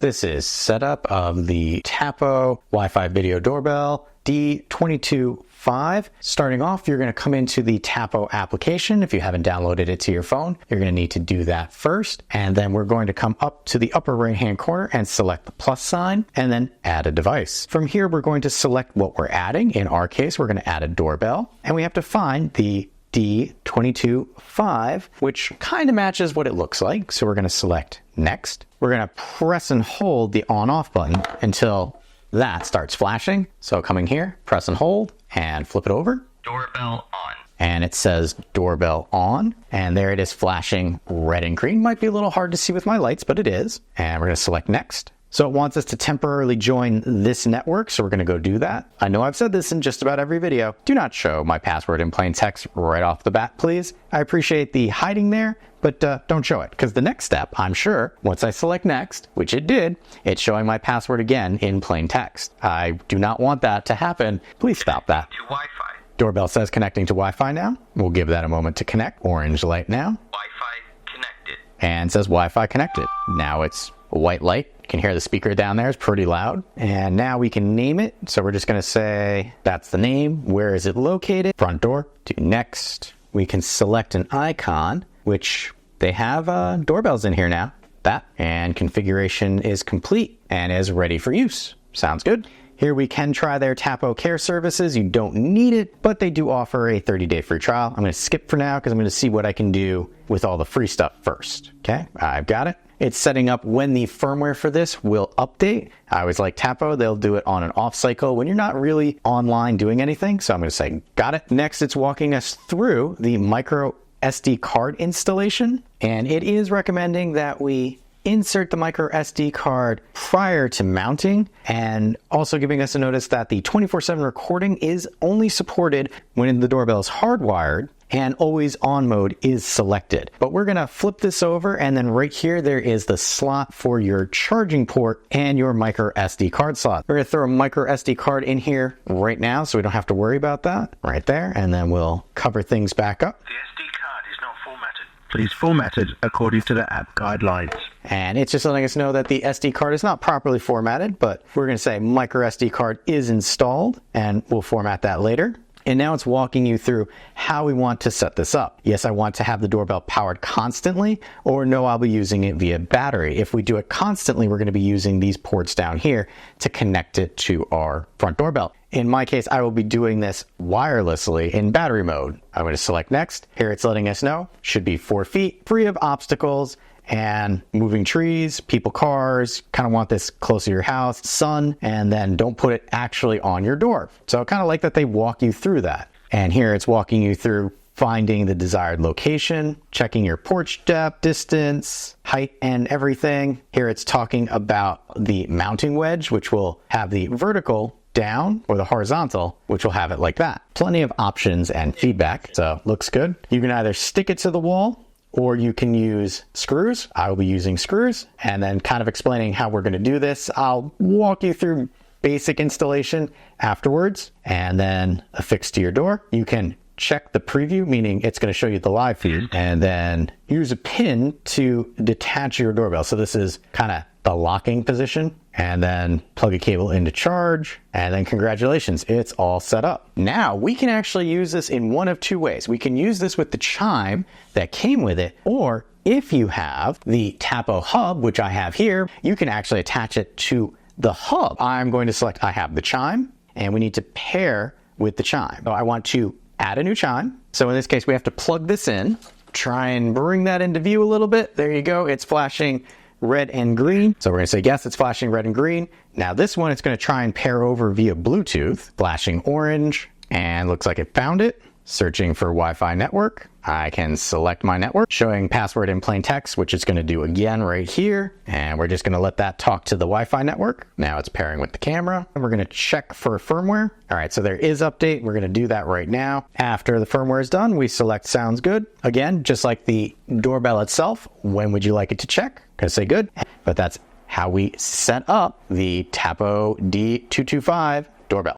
This is setup of the Tapo Wi-Fi video doorbell D225. Starting off, you're going to come into the Tapo application. If you haven't downloaded it to your phone, you're going to need to do that first. And then we're going to come up to the upper right-hand corner and select the plus sign and then add a device. From here, we're going to select what we're adding. In our case, we're going to add a doorbell, and we have to find the D225, which kind of matches what it looks like. So we're going to select next. We're going to press and hold the on-off button until that starts flashing. So coming here, press and hold and flip it over. Doorbell on. And it says doorbell on, and there it is flashing red and green. Might be a little hard to see with my lights, but it is. And we're going to select next. So it wants us to temporarily join this network, so we're going to go do that. I know I've said this in just about every video. Do not show my password in plain text right off the bat, please. I appreciate the hiding there, but don't show it, because the next step, I'm sure, once I select next, which it did, it's showing my password again in plain text. I do not want that to happen. Please stop that. To Wi-Fi. Doorbell says connecting to Wi-Fi now. We'll give that a moment to connect. Orange light now. Wi-Fi connected. And says Wi-Fi connected. Now it's a white light. You can hear the speaker down there. It's pretty loud. And now we can name it. So we're just going to say that's the name. Where is it located? Front door. Do next. We can select an icon, which they have doorbells in here now. That. And configuration is complete and is ready for use. Sounds good. Here we can try their Tapo Care services. You don't need it, but they do offer a 30-day free trial. I'm going to skip for now because I'm going to see what I can do with all the free stuff first. Okay, I've got it. It's setting up when the firmware for this will update. I always like Tapo. They'll do it on an off cycle when you're not really online doing anything. So I'm going to say, got it. Next, it's walking us through the micro SD card installation. And it is recommending that we insert the micro SD card prior to mounting, and also giving us a notice that the 24/7 recording is only supported when the doorbell is hardwired and always on mode is selected. But we're going to flip this over, and then right here there is the slot for your charging port and your micro SD card slot. We're going to throw a micro SD card in here right now so we don't have to worry about that right there, and then we'll cover things back up. The SD card is not formatted. Please format it according to the app guidelines. And it's just letting us know that the SD card is not properly formatted, but we're going to say micro SD card is installed, and we'll format that later. And now it's walking you through how we want to set this up. Yes, I want to have the doorbell powered constantly, or no, I'll be using it via battery. If we do it constantly, we're going to be using these ports down here to connect it to our front doorbell. In my case, I will be doing this wirelessly in battery mode. I'm going to select next. Here it's letting us know, should be 4 feet, free of obstacles and moving trees, people, cars. Kind of want this close to your house, sun, and then don't put it actually on your door. So I kind of like that they walk you through that. And here it's walking you through finding the desired location, checking your porch depth, distance, height, and everything. Here it's talking about the mounting wedge, which will have the vertical down, or the horizontal, which will have it like that. Plenty of options and feedback, so looks good. You can either stick it to the wall, or you can use screws. I will be using screws, and then kind of explaining how we're going to do this. I'll walk you through basic installation afterwards, and then affix to your door. You can check the preview, meaning it's going to show you the live feed, and then use a pin to detach your doorbell. So this is kind of the locking position, and then plug a cable into charge, and then congratulations, it's all set up. Now we can actually use this in one of two ways. We can use this with the chime that came with it, or if you have the Tapo hub, which I have here, you can actually attach it to the hub. I'm going to select I have the chime, and we need to pair with the chime. So I want to add a new chime. So in this case, we have to plug this in, try and bring that into view a little bit. There you go. It's flashing red and green. So we're going to say, yes, it's flashing red and green. Now this one, it's going to try and pair over via Bluetooth, flashing orange, and looks like it found it. Searching for Wi-Fi network. I can select my network, showing password in plain text, which it's going to do again right here. And we're just going to let that talk to the Wi-Fi network. Now it's pairing with the camera. And we're going to check for firmware. All right, so there is update. We're going to do that right now. After the firmware is done, we select sounds good. Again, just like the doorbell itself, when would you like it to check? Going to say good. But that's how we set up the Tapo D225 doorbell.